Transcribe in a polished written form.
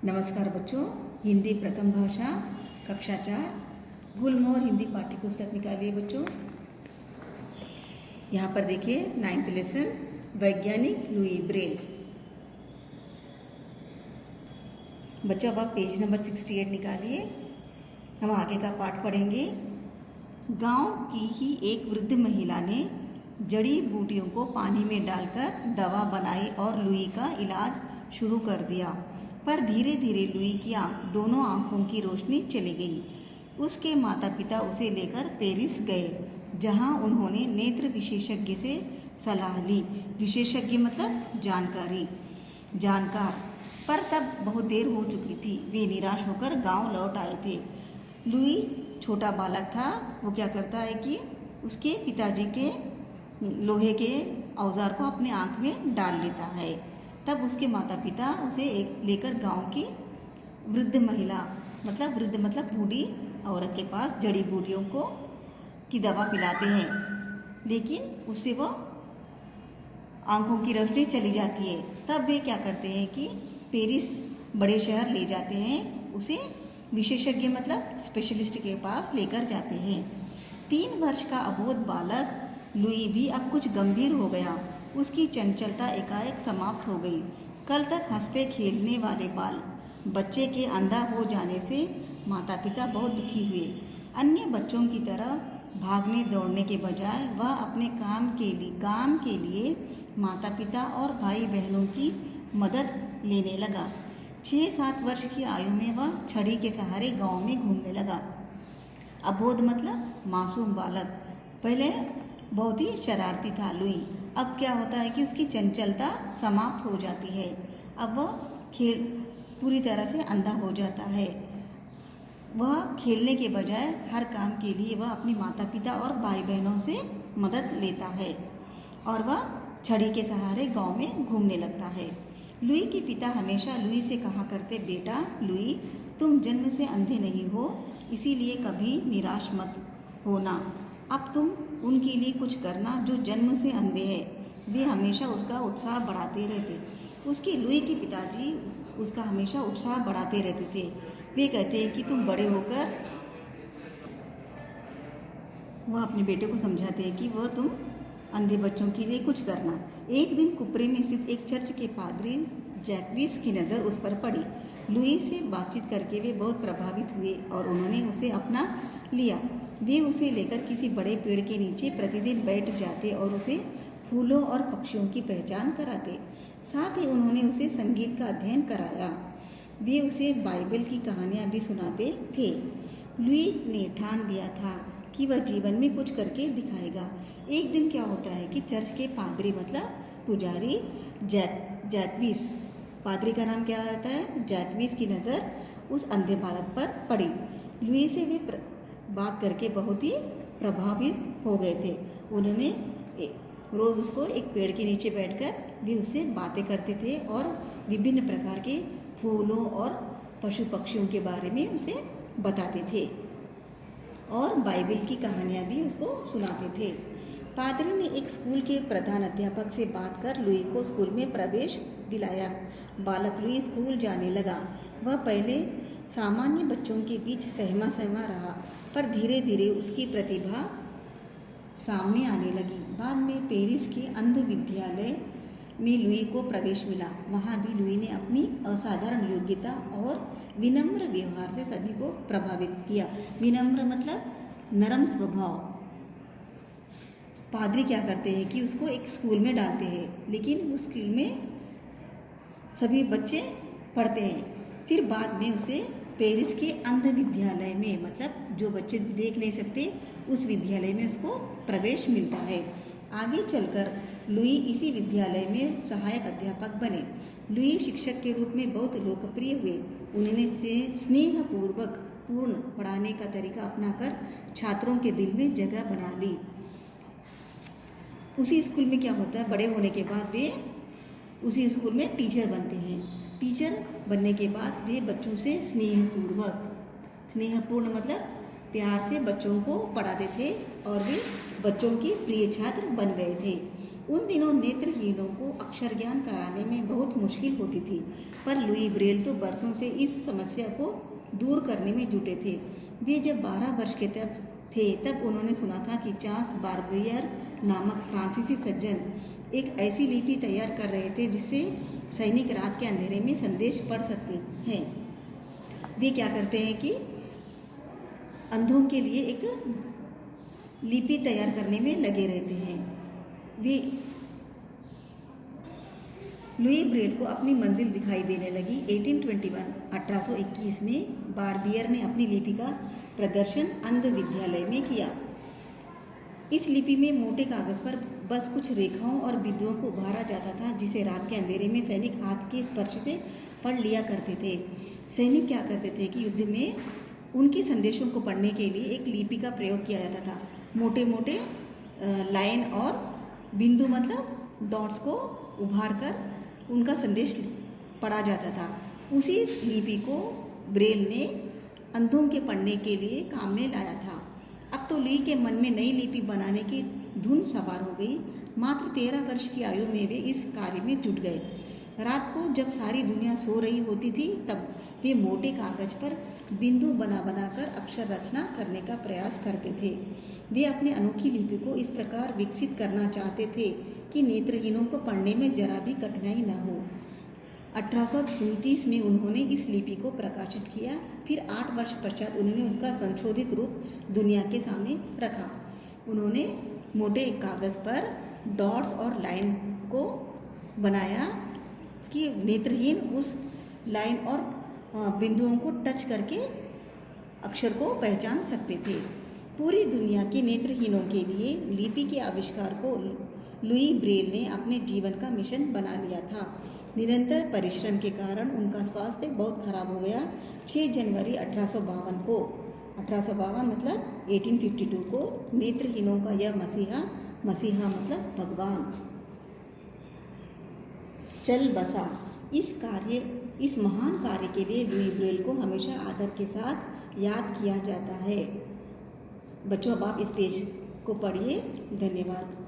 नमस्कार बच्चों, हिंदी प्रथम भाषा कक्षा 4 गुलमोहर हिंदी पाठ्य पुस्तक निकालिए बच्चों। यहाँ पर देखिए 9th लेसन वैज्ञानिक लुई ब्रेल। बच्चों अब आप पेज नंबर 68 निकालिए। हम आगे का पाठ पढ़ेंगे। गांव की ही एक वृद्ध महिला ने जड़ी बूटियों को पानी में डालकर दवा बनाई और लुई का इलाज शुरू कर दिया। पर धीरे धीरे लुई की दोनों आंखों की रोशनी चली गई। उसके माता पिता उसे लेकर पेरिस गए, जहां उन्होंने नेत्र विशेषज्ञ से सलाह ली। विशेषज्ञ मतलब जानकार। पर तब बहुत देर हो चुकी थी। वे निराश होकर गांव लौट आए थे। लुई छोटा बालक था। वो क्या करता है कि उसके पिताजी के लोहे के औजार को अपने आँख में डाल लेता है। तब उसके माता पिता उसे लेकर गांव की वृद्ध मतलब बूढ़ी औरत के पास जड़ी बूटियों की दवा पिलाते हैं, लेकिन उससे वो आंखों की रोशनी चली जाती है। तब वे क्या करते हैं कि पेरिस बड़े शहर ले जाते हैं। उसे विशेषज्ञ मतलब स्पेशलिस्ट के पास लेकर जाते हैं। 3 वर्ष का अबोध बालक लुई भी अब कुछ गंभीर हो गया। उसकी चंचलता एकाएक समाप्त हो गई। कल तक हंसते खेलने वाले बच्चे के अंधा हो जाने से माता पिता बहुत दुखी हुए। अन्य बच्चों की तरह भागने दौड़ने के बजाय वह अपने काम के लिए माता पिता और भाई बहनों की मदद लेने लगा। 6-7 वर्ष की आयु में वह छड़ी के सहारे गांव में घूमने लगा। अबोध मतलब मासूम बालक। पहले बहुत ही शरारती था लुई। अब क्या होता है कि उसकी चंचलता समाप्त हो जाती है। अब वह पूरी तरह से अंधा हो जाता है। वह खेलने के बजाय हर काम के लिए वह अपने माता पिता और भाई बहनों से मदद लेता है और वह छड़ी के सहारे गांव में घूमने लगता है। लुई के पिता हमेशा लुई से कहा करते, बेटा लुई, तुम जन्म से अंधे नहीं हो, इसीलिए कभी निराश मत होना। अब तुम उनके लिए कुछ करना जो जन्म से अंधे हैं। वे हमेशा उसका उत्साह बढ़ाते रहते। उसके लुई के पिताजी उसका हमेशा उत्साह बढ़ाते रहते थे। वे कहते हैं कि तुम बड़े होकर, वह अपने बेटे को समझाते हैं कि वह तुम अंधे बच्चों के लिए कुछ करना। एक दिन कुपरे में स्थित एक चर्च के पादरी जैक्विस की नज़र उस पर पड़ी। लुई से बातचीत करके वे बहुत प्रभावित हुए और उन्होंने उसे अपना लिया। वे उसे लेकर किसी बड़े पेड़ के नीचे प्रतिदिन बैठ जाते और उसे फूलों और पक्षियों की पहचान कराते। साथ ही उन्होंने उसे संगीत का अध्ययन कराया। वे उसे बाइबल की कहानियाँ भी सुनाते थे। लुई ने ठान लिया था कि वह जीवन में कुछ करके दिखाएगा। एक दिन क्या होता है कि चर्च के पादरी मतलब पुजारी जैक्विस, पादरी का नाम क्या रहता है, जैक्विस की नज़र उस अंधे बालक पर पड़ी। लुई से वे बात करके बहुत ही प्रभावित हो गए थे। उन्होंने रोज़ उसको एक पेड़ के नीचे बैठकर भी उससे बातें करते थे और विभिन्न प्रकार के फूलों और पशु पक्षियों के बारे में उसे बताते थे और बाइबल की कहानियाँ भी उसको सुनाते थे। पादरी ने एक स्कूल के प्रधान अध्यापक से बात कर लुई को स्कूल में प्रवेश दिलाया। बालक लुई स्कूल जाने लगा। वह पहले सामान्य बच्चों के बीच सहमा रहा, पर धीरे धीरे उसकी प्रतिभा सामने आने लगी। बाद में पेरिस के अंध विद्यालय में लुई को प्रवेश मिला। वहाँ भी लुई ने अपनी असाधारण योग्यता और विनम्र व्यवहार से सभी को प्रभावित किया। विनम्र मतलब नरम स्वभाव। पादरी क्या करते हैं कि उसको एक स्कूल में डालते हैं, लेकिन उस स्कूल में सभी बच्चे पढ़ते हैं। फिर बाद में उसे पेरिस के अंध विद्यालय में मतलब जो बच्चे देख नहीं सकते उस विद्यालय में उसको प्रवेश मिलता है। आगे चलकर लुई इसी विद्यालय में सहायक अध्यापक बने। लुई शिक्षक के रूप में बहुत लोकप्रिय हुए। उन्होंने स्नेहपूर्वक पूर्ण पढ़ाने का तरीका अपनाकर छात्रों के दिल में जगह बना ली। उसी स्कूल में क्या होता है, बड़े होने के बाद वे उसी स्कूल में टीचर बनते हैं। टीचर बनने के बाद वे बच्चों से स्नेहपूर्ण मतलब प्यार से बच्चों को पढ़ाते थे और वे बच्चों के प्रिय छात्र बन गए थे। उन दिनों नेत्रहीनों को अक्षर ज्ञान कराने में बहुत मुश्किल होती थी, पर लुई ब्रेल तो बरसों से इस समस्या को दूर करने में जुटे थे। वे जब 12 वर्ष के तब उन्होंने सुना था कि चार्ल्स बार्बियर नामक फ्रांसीसी सज्जन एक ऐसी लिपि तैयार कर रहे थे जिससे सैनिक रात के अंधेरे में संदेश पढ़ सकते हैं। वे क्या करते हैं कि अंधों के लिए एक लिपि तैयार करने में लगे रहते हैं। वे लुई ब्रेल को अपनी मंजिल दिखाई देने लगी। 1821 में बार्बियर ने अपनी लिपि का प्रदर्शन अंध विद्यालय में किया। इस लिपि में मोटे कागज पर बस कुछ रेखाओं और बिंदुओं को उभारा जाता था, जिसे रात के अंधेरे में सैनिक हाथ के स्पर्श से पढ़ लिया करते थे। सैनिक क्या करते थे कि युद्ध में उनके संदेशों को पढ़ने के लिए एक लिपि का प्रयोग किया जाता था। मोटे मोटे लाइन और बिंदु मतलब डॉट्स को उभार कर उनका संदेश पढ़ा जाता था। उसी लिपि को ब्रेल ने अंधों के पढ़ने के लिए काम में लाया था। अब तो लुई के मन में नई लिपि बनाने की धुन सवार हो गई। मात्र 13 वर्ष की आयु में वे इस कार्य में जुट गए। रात को जब सारी दुनिया सो रही होती थी, तब वे मोटे कागज पर बिंदु बना बनाकर अक्षर रचना करने का प्रयास करते थे। वे अपनी अनोखी लिपि को इस प्रकार विकसित करना चाहते थे कि नेत्रहीनों को पढ़ने में जरा भी कठिनाई न हो। 1829 में उन्होंने इस लिपि को प्रकाशित किया। फिर 8 वर्ष पश्चात उन्होंने उसका संशोधित रूप दुनिया के सामने रखा। उन्होंने मोटे कागज पर डॉट्स और लाइन को बनाया कि नेत्रहीन उस लाइन और बिंदुओं को टच करके अक्षर को पहचान सकते थे। पूरी दुनिया के नेत्रहीनों के लिए लिपि के आविष्कार को लुई ब्रेल ने अपने जीवन का मिशन बना लिया था। निरंतर परिश्रम के कारण उनका स्वास्थ्य बहुत खराब हो गया। 6 जनवरी 1852 को 1852 मतलब 1852 को नेत्रहीनों का यह मसीहा मतलब भगवान चल बसा। इस महान कार्य के लिए लुई ब्रेल को हमेशा आदर के साथ याद किया जाता है। बच्चों, अब आप इस पेज को पढ़िए। धन्यवाद।